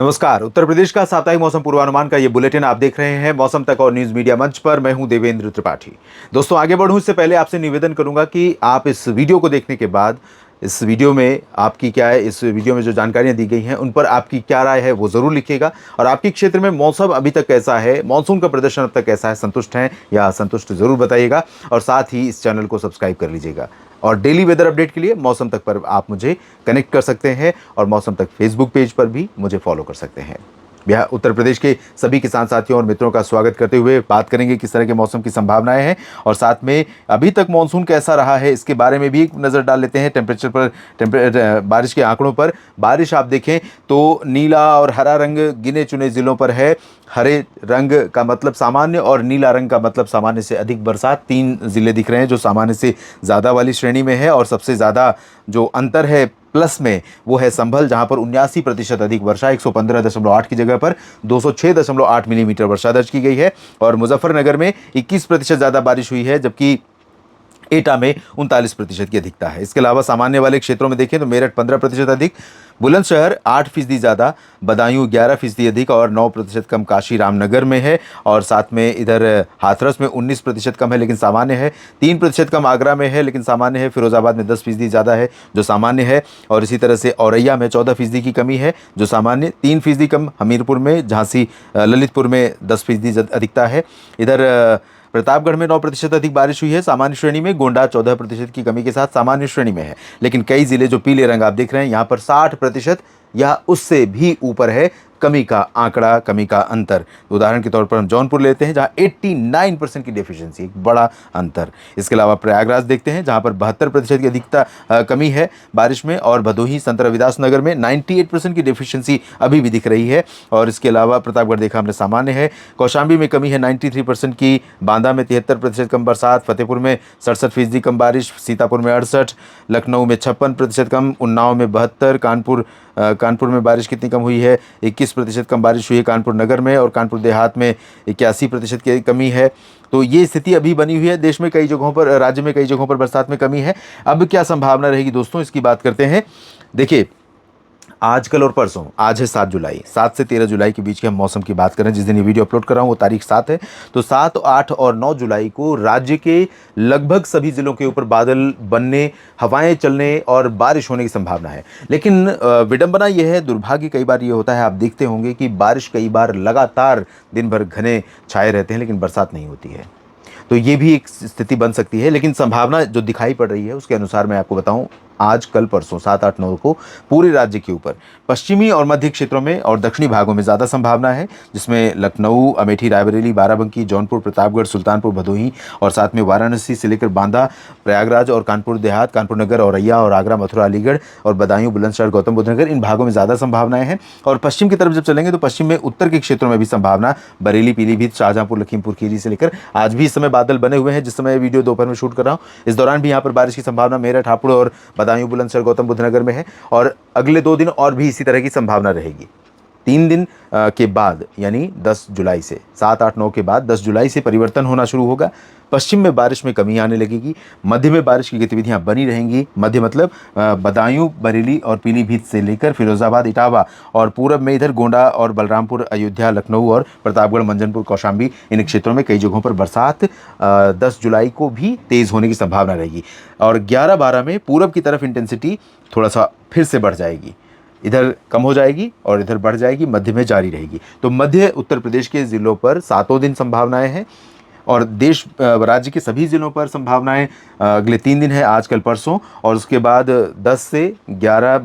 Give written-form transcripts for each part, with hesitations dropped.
नमस्कार। उत्तर प्रदेश का साप्ताहिक मौसम पूर्वानुमान का ये बुलेटिन आप देख रहे हैं मौसम तक और न्यूज मीडिया मंच पर। मैं हूं देवेंद्र त्रिपाठी। दोस्तों, आगे बढ़ूं इससे पहले आपसे निवेदन करूंगा कि आप इस वीडियो को देखने के बाद इस वीडियो में आपकी क्या है, इस वीडियो में जो जानकारियां दी गई हैं उन पर आपकी क्या राय है वो जरूर लिखिएगा। और आपके क्षेत्र में मौसम अभी तक कैसा है, मानसून का प्रदर्शन अब तक कैसा है, संतुष्ट हैं या असंतुष्ट, जरूर बताइएगा। और साथ ही इस चैनल को सब्सक्राइब कर लीजिएगा। और डेली वेदर अपडेट के लिए मौसम तक पर आप मुझे कनेक्ट कर सकते हैं और मौसम तक फेसबुक पेज पर भी मुझे फॉलो कर सकते हैं। बिहार उत्तर प्रदेश के सभी किसान साथियों और मित्रों का स्वागत करते हुए बात करेंगे किस तरह के मौसम की संभावनाएं हैं और साथ में अभी तक मॉनसून कैसा रहा है इसके बारे में भी एक नज़र डाल लेते हैं। टेम्परेचर पर, बारिश के आंकड़ों पर बारिश आप देखें तो नीला और हरा रंग गिने चुने ज़िलों पर है। हरे रंग का मतलब सामान्य और नीला रंग का मतलब सामान्य से अधिक बरसात। 3 ज़िले दिख रहे हैं जो सामान्य से ज़्यादा वाली श्रेणी में है और सबसे ज़्यादा जो अंतर है प्लस में वो है संभल, जहां पर 79% अधिक वर्षा 115.8 की जगह पर 206.8 मिलीमीटर वर्षा दर्ज की गई है। और मुजफ्फरनगर में 21% ज़्यादा बारिश हुई है, जबकि एटा में 39% की अधिकता है। इसके अलावा सामान्य वाले क्षेत्रों में देखें तो मेरठ 15% अधिक, बुलंदशहर 8% ज़्यादा, बदायूं 11% अधिक और 9% कम काशी रामनगर में है। और साथ में इधर हाथरस में 19% कम है लेकिन सामान्य है। 3% कम आगरा में है लेकिन सामान्य है। फिरोजाबाद में 10% ज़्यादा है जो सामान्य है। और इसी तरह से औरैया में 14% की कमी है जो सामान्य, 3% कम हमीरपुर में, झांसी ललितपुर में 10% अधिकता है। इधर प्रतापगढ़ में 9% अधिक बारिश हुई है सामान्य श्रेणी में। गोंडा 14% की कमी के साथ सामान्य श्रेणी में है। लेकिन कई जिले जो पीले रंग आप देख रहे हैं यहाँ पर 60% या उससे भी ऊपर है कमी का आंकड़ा, कमी का अंतर। उदाहरण के तौर पर हम जौनपुर लेते हैं जहां 89% की डेफिशिएंसी, एक बड़ा अंतर। इसके अलावा प्रयागराज देखते हैं जहां पर 72% की अधिकता कमी है बारिश में। और भदोही संत रविदास नगर में 98% की डेफिशिएंसी अभी भी दिख रही है। और इसके अलावा प्रतापगढ़ देखा हमने सामान्य है। कौशाम्बी में कमी है 93% की, बांदा में 73% कम बरसात, फतेहपुर में 67% कम बारिश, सीतापुर में 68, लखनऊ में 56% कम, उन्नाव में 72, कानपुर में बारिश कितनी कम हुई है, 21% कम बारिश हुई है कानपुर नगर में। और कानपुर देहात में 81% की कमी है। तो ये स्थिति अभी बनी हुई है देश में कई जगहों पर, राज्य में कई जगहों पर बरसात में कमी है। अब क्या संभावना रहेगी दोस्तों, इसकी बात करते हैं। देखिए, आज कल और परसों, आज है 7 जुलाई, 7 से 13 जुलाई के बीच के हम मौसम की बात करें। जिस दिन ये वीडियो अपलोड कर रहा हूँ वो तारीख 7 है। तो 7, 8 और 9 जुलाई को राज्य के लगभग सभी जिलों के ऊपर बादल बनने, हवाएं चलने और बारिश होने की संभावना है। लेकिन विडंबना यह है, दुर्भाग्य कई बार ये होता है, आप देखते होंगे कि बारिश कई बार लगातार दिन भर घने छाए रहते हैं लेकिन बरसात नहीं होती है। तो ये भी एक स्थिति बन सकती है। लेकिन संभावना जो दिखाई पड़ रही है उसके अनुसार मैं आपको बताऊं, आज कल परसों 7, 8, 9 को पूरे राज्य के ऊपर पश्चिमी और मध्य क्षेत्रों में और दक्षिणी भागों में ज़्यादा संभावना है, जिसमें लखनऊ, अमेठी, रायबरेली, बाराबंकी, जौनपुर, प्रतापगढ़, सुल्तानपुर, भदोही और साथ में वाराणसी से लेकर बांदा, प्रयागराज और कानपुर देहात, कानपुर नगर, औरैया और आगरा, मथुरा, अलीगढ़ और बदायूं, बुलंदशहर, गौतम बुद्ध नगर, इन भागों में ज़्यादा संभावनाएं हैं। और पश्चिम की तरफ जब चलेंगे तो पश्चिम में उत्तर के क्षेत्रों में भी संभावना, बरेली, पीलीभीत, शाहजहांपुर, लखीमपुर खीरी से लेकर आज भी इस समय बादल बने हुए हैं। जिस समय वीडियो दोपहर में शूट कर रहा हूँ इस दौरान भी यहाँ पर बारिश की संभावना मेरठ, हापुड़ और बदायूं, बुलंदशहर, गौतम बुद्ध नगर में है। और अगले 2 दिन और भी इसी तरह की संभावना रहेगी। 3 दिन के बाद यानी 10 जुलाई से, 7, 8, 9 के बाद 10 जुलाई से परिवर्तन होना शुरू होगा। पश्चिम में बारिश में कमी आने लगेगी, मध्य में बारिश की गतिविधियां बनी रहेंगी। मध्य मतलब बदायूं, बरेली और पीलीभीत से लेकर फिरोजाबाद, इटावा और पूरब में इधर गोंडा और बलरामपुर, अयोध्या, लखनऊ और प्रतापगढ़, मंजनपुर, कौशाम्बी, इन क्षेत्रों में कई जगहों पर बरसात 10 जुलाई को भी तेज़ होने की संभावना रहेगी। और 11-12 में पूरब की तरफ इंटेंसिटी थोड़ा सा फिर से बढ़ जाएगी, इधर कम हो जाएगी और इधर बढ़ जाएगी, मध्य में जारी रहेगी। तो मध्य उत्तर प्रदेश के ज़िलों पर 7 दिन संभावनाएं हैं और राज्य के सभी ज़िलों पर संभावनाएं अगले 3 दिन है, आज कल परसों। और उसके बाद 10 से 13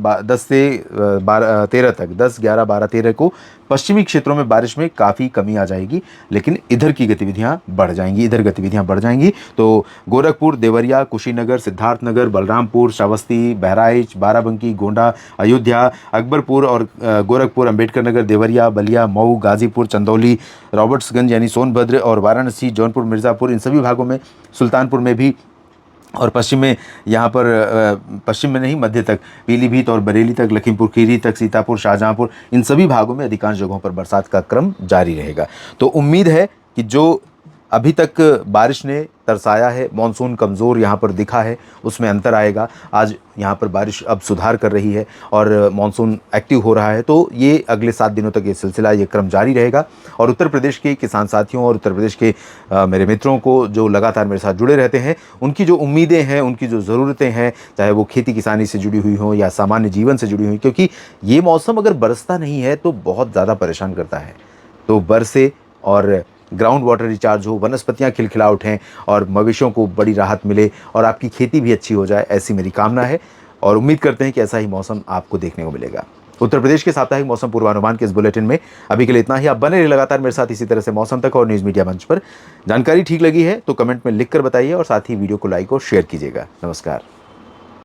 तक, 10, 11, 12, 13 को पश्चिमी क्षेत्रों में बारिश में काफ़ी कमी आ जाएगी लेकिन इधर की गतिविधियां बढ़ जाएंगी, इधर गतिविधियां बढ़ जाएंगी। तो गोरखपुर, देवरिया, कुशीनगर, सिद्धार्थनगर, बलरामपुर, श्रावस्ती, बहराइच, बाराबंकी, गोंडा, अयोध्या, अकबरपुर और गोरखपुर, अंबेडकर नगर, देवरिया, बलिया, मऊ, गाजीपुर, चंदौली, रॉबर्ट्सगंज यानी सोनभद्र और वाराणसी, जौनपुर, मिर्ज़ापुर, इन सभी भागों में, सुल्तानपुर में भी, और पश्चिम में यहाँ पर पश्चिम में नहीं, मध्य तक, पीलीभीत और बरेली तक, लखीमपुर खीरी तक, सीतापुर, शाहजहांपुर, इन सभी भागों में अधिकांश जगहों पर बरसात का क्रम जारी रहेगा। तो उम्मीद है कि जो अभी तक बारिश ने तरसाया है, मानसून कमज़ोर यहाँ पर दिखा है, उसमें अंतर आएगा। आज यहाँ पर बारिश अब सुधार कर रही है और मानसून एक्टिव हो रहा है, तो ये अगले 7 दिनों तक ये सिलसिला, ये क्रम जारी रहेगा। और उत्तर प्रदेश के किसान साथियों और उत्तर प्रदेश के मेरे मित्रों को जो लगातार मेरे साथ जुड़े रहते हैं, उनकी जो उम्मीदें हैं, उनकी जो ज़रूरतें हैं, चाहे वो खेती किसानी से जुड़ी हुई हों या सामान्य जीवन से जुड़ी हुई, क्योंकि ये मौसम अगर बरसता नहीं है तो बहुत ज़्यादा परेशान करता है। तो बरसे और ग्राउंड वाटर रिचार्ज हो, वनस्पतियाँ खिलखिला उठें और मवेशियों को बड़ी राहत मिले और आपकी खेती भी अच्छी हो जाए, ऐसी मेरी कामना है और उम्मीद करते हैं कि ऐसा ही मौसम आपको देखने को मिलेगा। उत्तर प्रदेश के साप्ताहिक मौसम पूर्वानुमान के इस बुलेटिन में अभी के लिए इतना ही। आप बने रहिए लगातार मेरे साथ इसी तरह से मौसम तक और न्यूज़ मीडिया मंच पर। जानकारी ठीक लगी है तो कमेंट में लिख कर बताइए और साथ ही वीडियो को लाइक और शेयर कीजिएगा। नमस्कार।